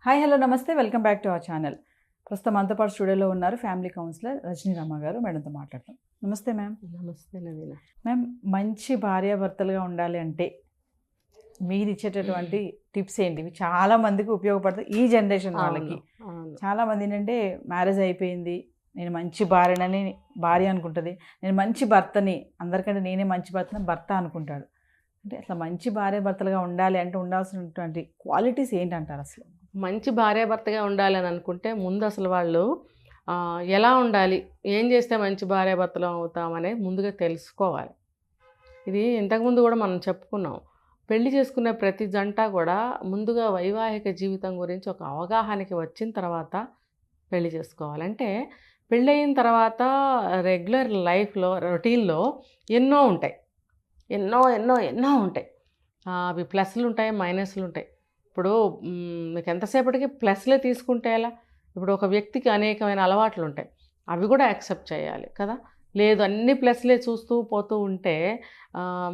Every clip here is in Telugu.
హాయ్ హలో నమస్తే welcome back to our channel. ప్రస్తుతం మనతో పాటు స్టూడియోలో ఉన్నారు ఫ్యామిలీ కౌన్సిలర్ రజనీ రామ గారు. మేడంతో మాట్లాడతాం. నమస్తే మ్యామ్. నమస్తే నవీన. మ్యామ్, మంచి భార్యాభర్తలుగా ఉండాలి అంటే మీరు ఇచ్చేటటువంటి టిప్స్ ఏంటి? ఇవి చాలా మందికి ఉపయోగపడుతుంది ఈ జనరేషన్ వాళ్ళకి. చాలా మంది ఏంటంటే మ్యారేజ్ అయిపోయింది, నేను మంచి భార్య అనుకుంటుంది, నేను మంచి భర్తని, అందరికంటే నేనే మంచి భర్త అనుకుంటాడు. అంటే అసలు మంచి భార్యాభర్తలుగా ఉండాలి అంటే ఉండాల్సినటువంటి క్వాలిటీస్ ఏంటంటారు? అసలు మంచి భార్యాభర్తగా ఉండాలని అనుకుంటే ముందు అసలు వాళ్ళు ఎలా ఉండాలి, ఏం చేస్తే మంచి భార్యాభర్తలు అవుతామనే ముందుగా తెలుసుకోవాలి. ఇది ఇంతకుముందు కూడా మనం చెప్పుకున్నాం. పెళ్లి చేసుకునే ప్రతి జంట కూడా ముందుగా వైవాహిక జీవితం గురించి ఒక అవగాహనకి వచ్చిన తర్వాత పెళ్లి చేసుకోవాలంటే, పెళ్ళయిన తర్వాత రెగ్యులర్ లైఫ్లో రొటీన్లో ఎన్నో ఉంటాయి, ఎన్నో ఎన్నో ఎన్నో ఉంటాయి. అవి ప్లస్లు ఉంటాయి, మైనస్లు ఉంటాయి. ఇప్పుడు మీకు ఎంతసేపటికి ప్లస్లే తీసుకుంటే ఎలా? ఇప్పుడు ఒక వ్యక్తికి అనేకమైన అలవాట్లు ఉంటాయి, అవి కూడా యాక్సెప్ట్ చేయాలి కదా. లేదు అన్ని ప్లస్లే చూస్తూ పోతూ ఉంటే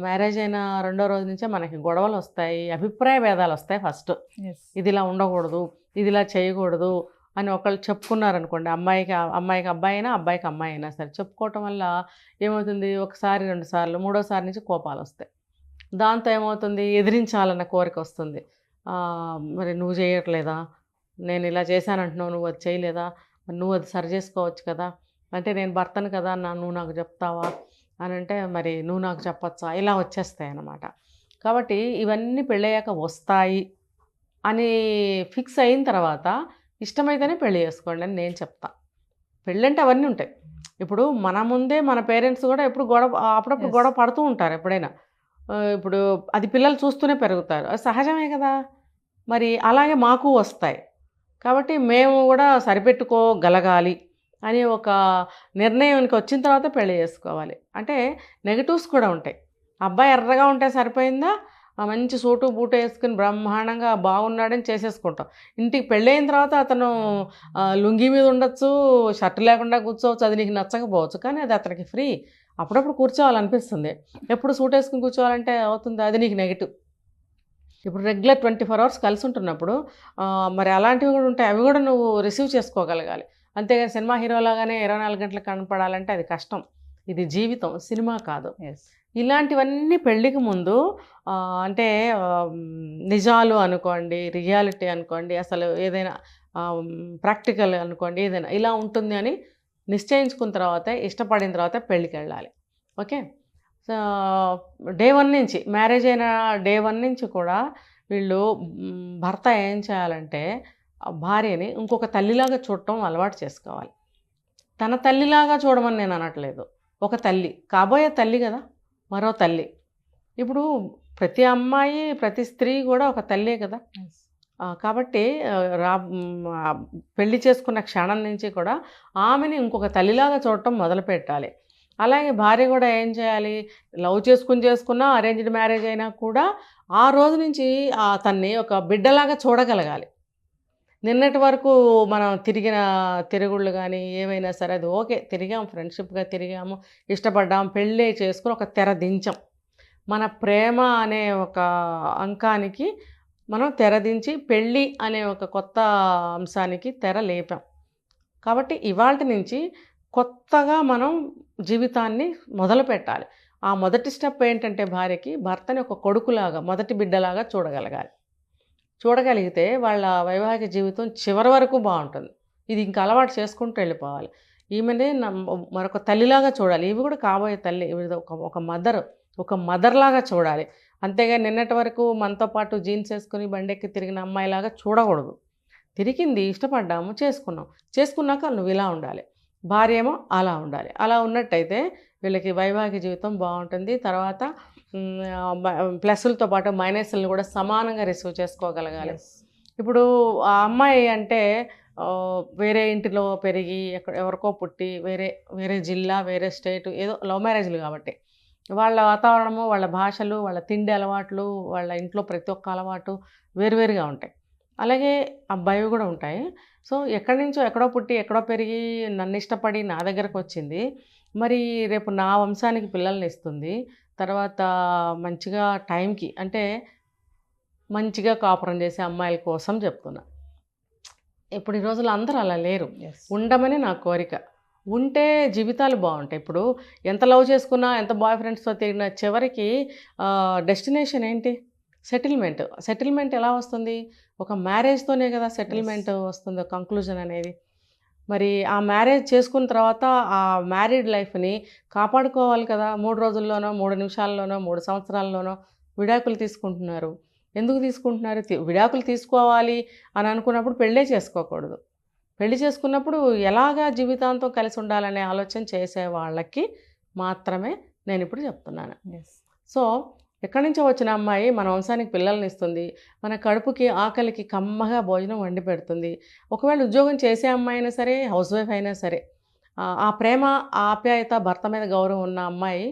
మ్యారేజ్ అయిన రెండో రోజు నుంచే మనకి గొడవలు వస్తాయి, అభిప్రాయ భేదాలు వస్తాయి. ఫస్ట్ ఇది ఇలా ఉండకూడదు, ఇది ఇలా చేయకూడదు అని ఒకళ్ళు చెప్పుకున్నారనుకోండి, అమ్మాయికి అబ్బాయి అయినా అబ్బాయికి అమ్మాయి అయినా సరే చెప్పుకోవటం వల్ల ఏమవుతుంది, ఒకసారి రెండు సార్లు మూడోసారి నుంచి కోపాలు వస్తాయి. దాంతో ఏమవుతుంది, ఎదిరించాలన్న కోరిక వస్తుంది. మరి నువ్వు చేయట్లేదా, నేను ఇలా చేశానంటున్నావు, నువ్వు అది చేయలేదా, నువ్వు అది సరి చేసుకోవచ్చు కదా, అంటే నేను భర్తను కదా నువ్వు నాకు చెప్తావా అని అంటే మరి నువ్వు నాకు చెప్పచ్చా, ఇలా వచ్చేస్తాయి అన్నమాట. కాబట్టి ఇవన్నీ పెళ్ళయ్యాక వస్తాయి అని ఫిక్స్ అయిన తర్వాత ఇష్టమైతేనే పెళ్ళి చేసుకోండి అని నేను చెప్తా. పెళ్ళంటే అవన్నీ ఉంటాయి. ఇప్పుడు మన ముందే మన పేరెంట్స్ కూడా అప్పుడప్పుడు గొడవ పడుతూ ఉంటారు ఎప్పుడైనా. ఇప్పుడు అది పిల్లలు చూస్తూనే పెరుగుతారు, అది సహజమే కదా. మరి అలాగే మాకు వస్తాయి. కాబట్టి మేము కూడా సరిపెట్టుకోగలగాలి అని ఒక నిర్ణయానికి వచ్చిన తర్వాత పెళ్లి చేసుకోవాలి. అంటే నెగటివ్స్ కూడా ఉంటాయి. అబ్బాయి ఎర్రగా ఉంటే సరిపోయిందా, మంచి సూటు బూటు వేసుకుని బ్రహ్మాండంగా బాగున్నాడని చేసేసుకుంటాం. ఇంటికి పెళ్ళైన తర్వాత అతను లుంగీ మీద ఉండొచ్చు, షర్ట్ లేకుండా కూర్చోవచ్చు, అది నీకు నచ్చకపోవచ్చు, కానీ అది అతనికి ఫ్రీ. అప్పుడప్పుడు కూర్చోవాలనిపిస్తుంది, ఎప్పుడు సూట్ వేసుకుని కూర్చోవాలంటే అవుతుంది, అది నీకు నెగిటివ్. ఇప్పుడు రెగ్యులర్ 24 hours కలిసి ఉంటున్నప్పుడు మరి అలాంటివి కూడా ఉంటాయి, అవి కూడా నువ్వు రిసీవ్ చేసుకోగలగాలి. అంతేగాని సినిమా హీరోలాగానే 24 గంటలు కనపడాలంటే అది కష్టం. ఇది జీవితం, సినిమా కాదు. ఇలాంటివన్నీ పెళ్ళికి ముందు అంటే నిజాలు అనుకోండి, రియాలిటీ అనుకోండి, అసలు ఏదైనా ప్రాక్టికల్ అనుకోండి, ఏదైనా ఇలా ఉంటుంది అని నిశ్చయించుకున్న తర్వాత, ఇష్టపడిన తర్వాత పెళ్ళికి వెళ్ళాలి. ఓకే. సో డే 1 నుంచి, మ్యారేజ్ అయిన డే 1 నుంచి కూడా వీళ్ళు భర్త ఏం చేయాలంటే భార్యని ఇంకొక తల్లిలాగా చూడటం అలవాటు చేసుకోవాలి. తన తల్లిలాగా చూడమని నేను అనట్లేదు, ఒక తల్లి, కాబోయే తల్లి కదా, మరో తల్లి. ఇప్పుడు ప్రతి అమ్మాయి, ప్రతి స్త్రీ కూడా ఒక తల్లే కదా. కాబట్టి పెళ్లి చేసుకున్న క్షణం నుంచి కూడా ఆమెని ఇంకొక తల్లిలాగా చూడటం మొదలు పెట్టాలి. అలాగే భార్య కూడా ఏం చేయాలి, లవ్ చేసుకున్నా అరేంజ్డ్ మ్యారేజ్ అయినా కూడా ఆ రోజు నుంచి తన్ని ఒక బిడ్డలాగా చూడగలగాలి. నిన్నటి వరకు మనం తిరిగిన తిరుగుళ్ళు కానీ ఏమైనా సరే అది ఓకే, తిరిగాము, ఫ్రెండ్షిప్గా తిరిగాము, ఇష్టపడ్డాం, పెళ్ళి చేసుకుని ఒక తెర దించాం. మన ప్రేమ అనే ఒక అంకానికి మనం తెరదించి పెళ్ళి అనే ఒక కొత్త అంశానికి తెర లేపాం. కాబట్టి ఇవాల్టి నుంచి కొత్తగా మనం జీవితాన్ని మొదలు పెట్టాలి. ఆ మొదటి స్టెప్ ఏంటంటే భార్యకి భర్తని ఒక కొడుకులాగా, మొదటి బిడ్డలాగా చూడగలిగితే వాళ్ళ వైవాహిక జీవితం చివరి వరకు బాగుంటుంది. ఇది ఇంకా అలవాటు చేసుకుంటూ వెళ్ళిపోవాలి. ఈమెనే మరొక తల్లిలాగా చూడాలి. ఇవి కూడా కాబోయే తల్లి, ఒక మదర్లాగా చూడాలి. అంతేగాని నిన్నటి వరకు మనతో పాటు జీన్స్ వేసుకుని బండెక్కి తిరిగిన అమ్మాయిలాగా చూడకూడదు. తిరిగింది, ఇష్టపడ్డాము, చేసుకున్నాక నువ్వు ఇలా ఉండాలి, భార్య ఏమో అలా ఉండాలి. అలా ఉన్నట్టయితే వీళ్ళకి వైవాహిక జీవితం బాగుంటుంది. తర్వాత ప్లస్లతో పాటు మైనస్లను కూడా సమానంగా రిసీవ్ చేసుకోగలగాలి. ఇప్పుడు ఆ అమ్మాయి అంటే వేరే ఇంటిలో పెరిగి ఎవరికో పుట్టి వేరే జిల్లా, వేరే స్టేటు, ఏదో లవ్ మ్యారేజ్లు కాబట్టి వాళ్ళ వాతావరణము, వాళ్ళ భాషలు, వాళ్ళ తిండి అలవాట్లు, వాళ్ళ ఇంట్లో ప్రతి ఒక్క అలవాటు వేరువేరుగా ఉంటాయి. అలాగే అబ్బాయివి కూడా ఉంటాయి. సో ఎక్కడి నుంచో ఎక్కడో పుట్టి ఎక్కడో పెరిగి నన్ను ఇష్టపడి నా దగ్గరకు వచ్చింది, మరి రేపు నా వంశానికి పిల్లల్ని ఇస్తుంది. తర్వాత మంచిగా టైంకి, అంటే మంచిగా కాపురం చేసే అమ్మాయిల కోసం చెప్తున్నా. ఇప్పుడు ఈ రోజుల్లో అందరూ అలా లేరు. Yes. ఉండమని నా కోరిక. ఉంటే జీవితాలు బాగుంటాయి. ఇప్పుడు ఎంత లవ్ చేసుకున్నా, ఎంత బాయ్ ఫ్రెండ్స్తో తిరిగినా చివరికి డెస్టినేషన్ ఏంటి? సెటిల్మెంట్. సెటిల్మెంట్ ఎలా వస్తుంది? ఒక మ్యారేజ్తోనే కదా సెటిల్మెంట్ వస్తుంది, కంక్లూజన్ అనేది. మరి ఆ మ్యారేజ్ చేసుకున్న తర్వాత ఆ మ్యారీడ్ లైఫ్ని కాపాడుకోవాలి కదా. 3 రోజుల్లోనో, 3 నిమిషాల్లోనో, 3 సంవత్సరాల్లోనో విడాకులు తీసుకుంటున్నారు. ఎందుకు తీసుకుంటున్నారు? విడాకులు తీసుకోవాలి అని అనుకున్నప్పుడు పెళ్ళే చేసుకోకూడదు. పెళ్లి చేసుకున్నప్పుడు ఎలాగా జీవితాంతం కలిసి ఉండాలనే ఆలోచన చేసే వాళ్ళకి మాత్రమే నేను ఇప్పుడు చెప్తున్నాను. Yes. సో ఎక్కడి నుంచో వచ్చిన అమ్మాయి మన వంశానికి పిల్లల్ని ఇస్తుంది, మన కడుపుకి ఆకలికి కమ్మగా భోజనం వండి పెడుతుంది. ఒకవేళ ఉద్యోగం చేసే అమ్మాయి అయినా సరే, హౌస్ వైఫ్ అయినా సరే, ఆ ప్రేమ, ఆ ఆప్యాయత, భర్త మీద గౌరవం ఉన్న అమ్మాయి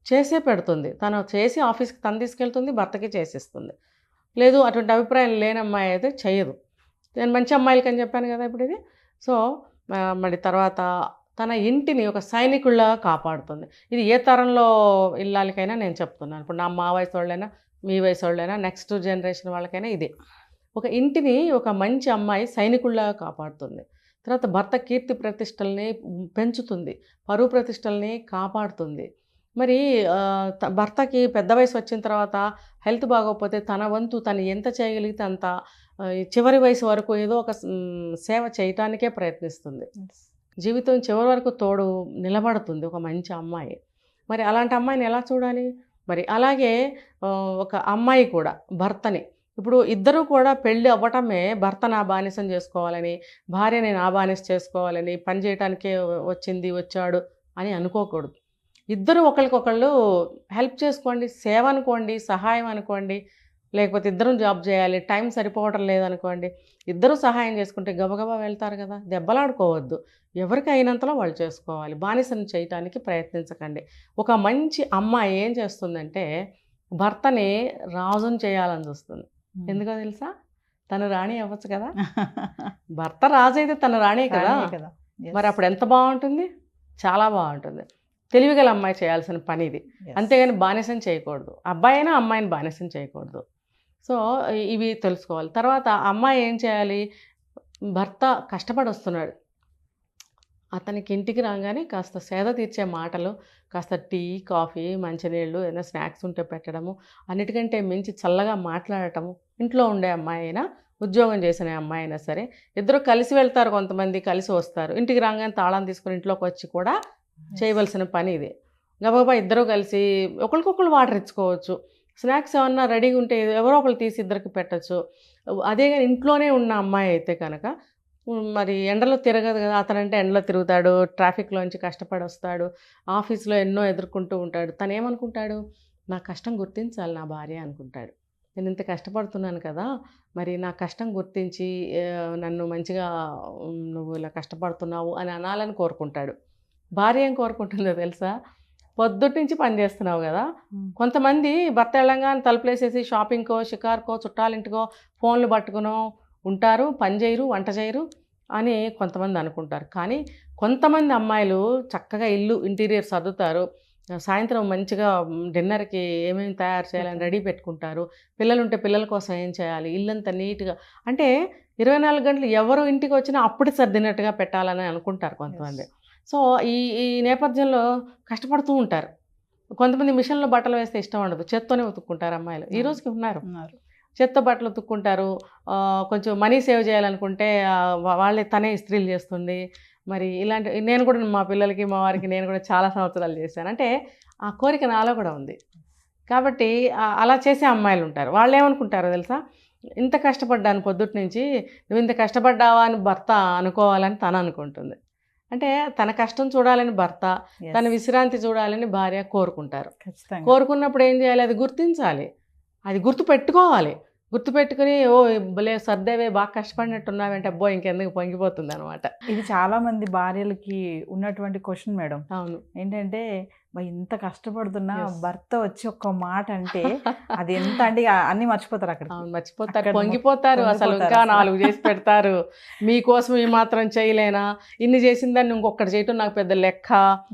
చేసే పెడుతుంది. తను చేసి ఆఫీస్కి తను తీసుకెళ్తుంది, భర్తకి చేసిస్తుంది. లేదు అటువంటి అభిప్రాయం లేని అమ్మాయి అయితే చేయదు. నేను మంచి అమ్మాయిలకి అని చెప్పాను కదా ఇప్పుడు ఇది. సో మరి తర్వాత తన ఇంటిని ఒక సైనికుల్లా కాపాడుతుంది. ఇది ఏ తరంలో ఇల్లాలకైనా నేను చెప్తున్నాను. ఇప్పుడు మా వయసు వాళ్ళైనా, మీ వయసు వాళ్ళైనా, నెక్స్ట్ జనరేషన్ వాళ్ళకైనా ఇదే. ఒక ఇంటిని ఒక మంచి అమ్మాయి సైనికుల్లా కాపాడుతుంది. తర్వాత భర్త కీర్తి ప్రతిష్టల్ని పెంచుతుంది, పరువు ప్రతిష్టల్ని కాపాడుతుంది. మరి భర్తకి పెద్ద వయసు వచ్చిన తర్వాత హెల్త్ బాగోకపోతే తన వంతు తను ఎంత చేయగలిగితే అంత చివరి వయసు వరకు ఏదో ఒక సేవ చేయటానికే ప్రయత్నిస్తుంది. జీవితం చివరి వరకు తోడు నిలబడుతుంది ఒక మంచి అమ్మాయి. మరి అలాంటి అమ్మాయిని ఎలా చూడాలి? మరి అలాగే ఒక అమ్మాయి కూడా భర్తని, ఇప్పుడు ఇద్దరూ కూడా పెళ్ళి అవ్వటమే భర్త నా బానిసం చేసుకోవాలని, భార్యని నా బానిస చేసుకోవాలని, పని చేయటానికే వచ్చాడు అని అనుకోకూడదు. ఇద్దరు ఒకరికొకళ్ళు హెల్ప్ చేసుకోండి, సేవ అనుకోండి, సహాయం అనుకోండి. లేకపోతే ఇద్దరం జాబ్ చేయాలి, టైం సరిపోవటం లేదనుకోండి, ఇద్దరు సహాయం చేసుకుంటే గబగబా వెళ్తారు కదా. దెబ్బలాడుకోవద్దు, ఎవరికి అయినంతలో వాళ్ళు చేసుకోవాలి. బానిసను చేయటానికి ప్రయత్నించకండి. ఒక మంచి అమ్మాయి ఏం చేస్తుందంటే భర్తని రాజుని చేయాలని చూస్తుంది. ఎందుకో తెలుసా? తను రాణి అవ్వచ్చు కదా. భర్త రాజు అయితే తను రాణే కదా. మరి అప్పుడు ఎంత బాగుంటుంది? చాలా బాగుంటుంది. తెలివిగల అమ్మాయి చేయాల్సిన పని ఇది. అంతేగాని బానిసం చేయకూడదు. అబ్బాయి అయినా అమ్మాయిని బానిసం చేయకూడదు. సో ఇవి తెలుసుకోవాలి. తర్వాత అమ్మాయి ఏం చేయాలి? భర్త కష్టపడి వస్తున్నాడు, అతనికి ఇంటికి రాగానే కాస్త సేద తీర్చే మాటలు, కాస్త టీ, కాఫీ, మంచినీళ్ళు, ఏదైనా స్నాక్స్ ఉంటే పెట్టడము, అన్నిటికంటే మించి చల్లగా మాట్లాడటము. ఇంట్లో ఉండే అమ్మాయి అయినా, ఉద్యోగం చేసిన అమ్మాయి అయినా సరే, ఇద్దరు కలిసి వెళ్తారు, కొంతమంది కలిసి వస్తారు. ఇంటికి రాగానే తాళం తీసుకుని ఇంట్లోకి వచ్చి కూడా చేయవలసిన పని ఇది. గబగబా ఇద్దరూ కలిసి ఒకరికొకరు వాటర్ ఇచ్చుకోవచ్చు. స్నాక్స్ ఏమన్నా రెడీగా ఉంటే ఎవరో ఒకరు తీసి ఇద్దరికి పెట్టచ్చు. అదే కానీ ఇంట్లోనే ఉన్న అమ్మాయి అయితే కనుక మరి ఎండలో తిరగదు కదా. అతనంటే ఎండలో తిరుగుతాడు, ట్రాఫిక్లోంచి కష్టపడి వస్తాడు, ఆఫీస్లో ఎన్నో ఎదుర్కొంటూ ఉంటాడు. తను ఏమనుకుంటాడు? నా కష్టం గుర్తించాలి నా భార్య అనుకుంటాడు. నేను ఇంత కష్టపడుతున్నాను కదా, మరి నా కష్టం గుర్తించి నన్ను మంచిగా నువ్వు ఇలా కష్టపడుతున్నావు అని అనాలని కోరుకుంటాడు. భార్య ఏం కోరుకుంటుందో తెలుసా? పొద్దుటి నుంచి పని చేస్తున్నావు కదా. కొంతమంది భర్త వెళ్ళంగానే తలుపులేసేసి షాపింగ్కో, షికార్కో, చుట్టాలింటికో ఫోన్లు పట్టుకునో ఉంటారు, పని చేయరు, వంట చేయరు అని కొంతమంది అనుకుంటారు. కానీ కొంతమంది అమ్మాయిలు చక్కగా ఇల్లు ఇంటీరియర్ సర్దుతారు, సాయంత్రం మంచిగా డిన్నర్కి ఏమేమి తయారు చేయాలని రెడీ పెట్టుకుంటారు, పిల్లలుంటే పిల్లల కోసం ఏం చేయాలి, ఇల్లంతా నీట్గా. అంటే 24 గంటలు ఎవరు ఇంటికి వచ్చినా అప్పుడు సర్దినట్టుగా పెట్టాలని అనుకుంటారు కొంతమంది. సో ఈ నేపథ్యంలో కష్టపడుతూ ఉంటారు. కొంతమంది మిషన్లో బట్టలు వేస్తే ఇష్టం ఉండదు, చేత్తోనే ఉతుక్కుంటారు అమ్మాయిలు. ఈ రోజుకి ఉన్నారు, చేత్తో బట్టలు ఉతుక్కుంటారు. కొంచెం మనీ సేవ్ చేయాలనుకుంటే వాళ్ళే తనే ఇస్త్రీలు చేస్తుంది. మరి ఇలాంటి నేను కూడా మా పిల్లలకి, మా వారికి నేను కూడా చాలా సంవత్సరాలు చేశాను. అంటే ఆ కోరిక నాలో కూడా ఉంది. కాబట్టి అలా చేసే అమ్మాయిలు ఉంటారు. వాళ్ళు ఏమనుకుంటారో తెలుసా? ఇంత కష్టపడ్డాను పొద్దుటి నుంచి, నువ్వు ఇంత కష్టపడ్డావా అని భర్త అనుకోవాలని తను అనుకుంటుంది. అంటే తన కష్టం చూడాలని భర్త, తన విశ్రాంతి చూడాలని భార్య కోరుకుంటారు. కోరుకున్నప్పుడు ఏం చేయాలి? అది గుర్తించాలి, అది గుర్తు పెట్టుకోవాలి. గుర్తుపెట్టుకుని ఓ భలే సర్దేవే, బాగా కష్టపడినట్టున్నావంటే అబ్బో ఇంకెందుకు పొంగిపోతుంది అనమాట. ఇది చాలామంది భార్యలకి ఉన్నటువంటి క్వశ్చన్ మేడం. అవును. ఏంటంటే ఇంత కష్టపడుతున్నా Yes. భర్త వచ్చి ఒక్క మాట అంటే అది ఎంత అంటే అన్ని మర్చిపోతారు అక్కడ. అవును, మర్చిపోతారు, అక్కడ పొంగిపోతారు, అసలు పొంగిపోతారు ఇంకా అసలు. 4 చేసి పెడతారు. మీకోసం ఈ మాత్రం చేయలేనా, ఇన్ని చేసిన దాన్ని ఇంకొకటి చేయటం నాకు పెద్ద లెక్క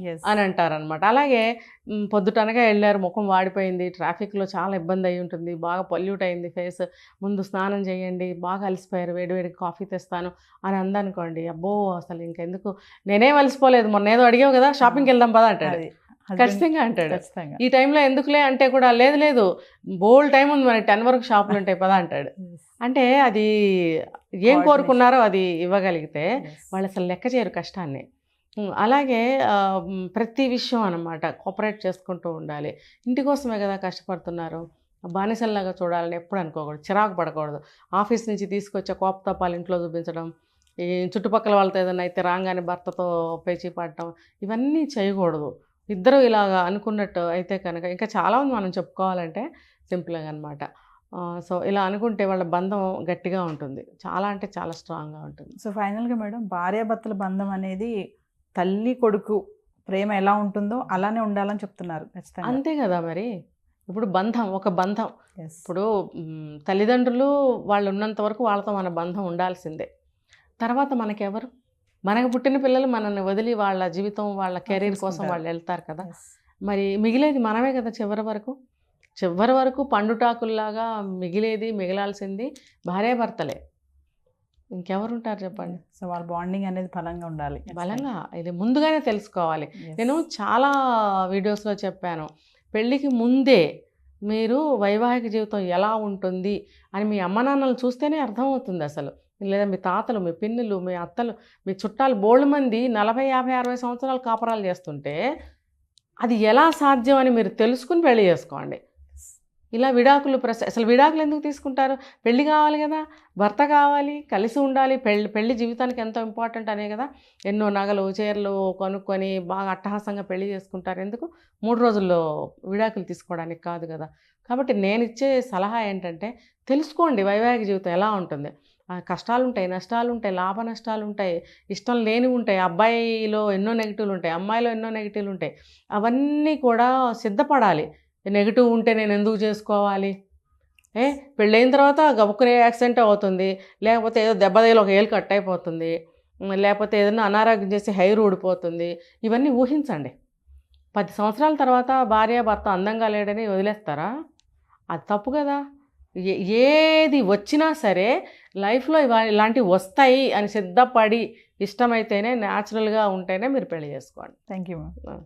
Yes. అని అంటారనమాట. అలాగే పొద్దుటనగా వెళ్ళారు, ముఖం వాడిపోయింది, ట్రాఫిక్లో చాలా ఇబ్బంది అయి ఉంటుంది, బాగా పొల్యూట్ అయింది ఫేస్, ముందు స్నానం చేయండి, బాగా అలసిపోయారు, వేడివేడి కాఫీ తెస్తాను అని అందనుకోండి, అబ్బో అసలు ఇంకెందుకు, నేనేం అలసిపోలేదు, మొన్న ఏదో అడిగావు కదా షాపింగ్కి వెళ్దాం పదా అంటాడు. అది husband ఖచ్చితంగా అంటాడు. ఖచ్చితంగా. ఈ టైంలో ఎందుకులే అంటే కూడా, లేదు లేదు బోల్డ్ టైం ఉంది, మనకి 10 వరకు షాపులు ఉంటాయి పదా అంటాడు. Yes. అంటే అది ఏం కోరుకున్నారో అది ఇవ్వగలిగితే Yes. వాళ్ళు అసలు లెక్క చేయరు కష్టాన్ని. అలాగే ప్రతి విషయం అన్నమాట కోఆపరేట్ చేసుకుంటూ ఉండాలి. ఇంటి కోసమే కదా కష్టపడుతున్నారు, బానిసల్లాగా చూడాలని ఎప్పుడు అనుకోకూడదు, చిరాకు పడకూడదు. ఆఫీస్ నుంచి తీసుకొచ్చే కోపతాపాలు ఇంట్లో చూపించడం, ఈ చుట్టుపక్కల వాళ్ళతో ఏదైనా అయితే రాగానే భర్తతో పేచీ పడటం, ఇవన్నీ చేయకూడదు. ఇద్దరు ఇలాగా అనుకున్నట్టు అయితే కనుక ఇంకా చాలామంది మనం చెప్పుకోవాలంటే సింపుల్గా అనమాట. సో ఇలా అనుకుంటే వాళ్ళ బంధం గట్టిగా ఉంటుంది, చాలా అంటే చాలా స్ట్రాంగ్గా ఉంటుంది. సో ఫైనల్గా మేడం, భార్యాభర్తల బంధం అనేది తల్లి కొడుకు ప్రేమ ఎలా ఉంటుందో అలానే ఉండాలని చెప్తున్నారు. ఖచ్చితంగా. అంతే కదా మరి. ఇప్పుడు బంధం ఒక బంధం, Yes. ఇప్పుడు తల్లిదండ్రులు వాళ్ళు ఉన్నంత వరకు వాళ్ళతో మన బంధం ఉండాల్సిందే. తర్వాత మనకెవరు, మనకు పుట్టిన పిల్లలు మనల్ని వదిలి వాళ్ళ జీవితం వాళ్ళ కెరీర్ కోసం చూసుకుంటారు. వాళ్ళు వెళ్తారు కదా. Yes. మరి మిగిలేది మనమే కదా చివరి వరకు పండుటాకుల్లాగా మిగిలాల్సింది భార్యాభర్తలే, ఇంకెవరు ఉంటారు చెప్పండి. సో వాళ్ళ బాండింగ్ అనేది బలంగా ఉండాలి. బలంగా ఇది ముందుగానే తెలుసుకోవాలి. Yes. నేను చాలా వీడియోస్లో చెప్పాను, పెళ్ళికి ముందే మీరు వైవాహిక జీవితం ఎలా ఉంటుంది అని మీ అమ్మ నాన్నలు చూస్తేనే అర్థమవుతుంది అసలు. లేదా మీ తాతలు, మీ పిన్నులు, మీ అత్తలు, మీ చుట్టాలు బోల్డ్ మంది 40, 50, 60 సంవత్సరాలు కాపురాలు చేస్తుంటే అది ఎలా సాధ్యం అని మీరు తెలుసుకుని పెళ్లి చేసుకోండి. ఇలా విడాకులు అసలు విడాకులు ఎందుకు తీసుకుంటారు? పెళ్ళి కావాలి కదా, భర్త కావాలి, కలిసి ఉండాలి, పెళ్లి జీవితానికి ఎంతో ఇంపార్టెంట్ అనే కదా ఎన్నో నగలు చీరలు కొనుక్కొని బాగా అట్టహాసంగా పెళ్లి చేసుకుంటారు. ఎందుకు? 3 రోజుల్లో విడాకులు తీసుకోవడానికి కాదు కదా. కాబట్టి నేను ఇచ్చే సలహా ఏంటంటే, తెలుసుకోండి వైవాహిక జీవితం ఎలా ఉంటుంది. కష్టాలు ఉంటాయి, నష్టాలు ఉంటాయి, లాభ నష్టాలు ఉంటాయి, ఇష్టం లేనివి ఉంటాయి, అబ్బాయిలో ఎన్నో నెగిటివ్లు ఉంటాయి, అమ్మాయిలో ఎన్నో నెగిటివ్లు ఉంటాయి. అవన్నీ కూడా సిద్ధపడాలి. నెగిటివ్ ఉంటే నేను ఎందుకు చేసుకోవాలి, పెళ్ళైన తర్వాత గబుక్కునే యాక్సిడెంట్ అవుతుంది, లేకపోతే ఏదో దెబ్బ తగిలి ఒక ఏలు కట్ అయిపోతుంది, లేకపోతే ఏదైనా అనారోగ్యం చేసి హెయిర్ ఊడిపోతుంది. ఇవన్నీ ఊహించండి. 10 సంవత్సరాల తర్వాత భార్య భర్త అందంగా లేడని వదిలేస్తారా? అది తప్పు కదా. ఏది వచ్చినా సరే లైఫ్లో ఇలాంటివి వస్తాయి అని సిద్ధపడి ఇష్టమైతేనే న్యాచురల్గా ఉంటేనే మీరు పెళ్లి చేసుకోండి. Thank you ma'am.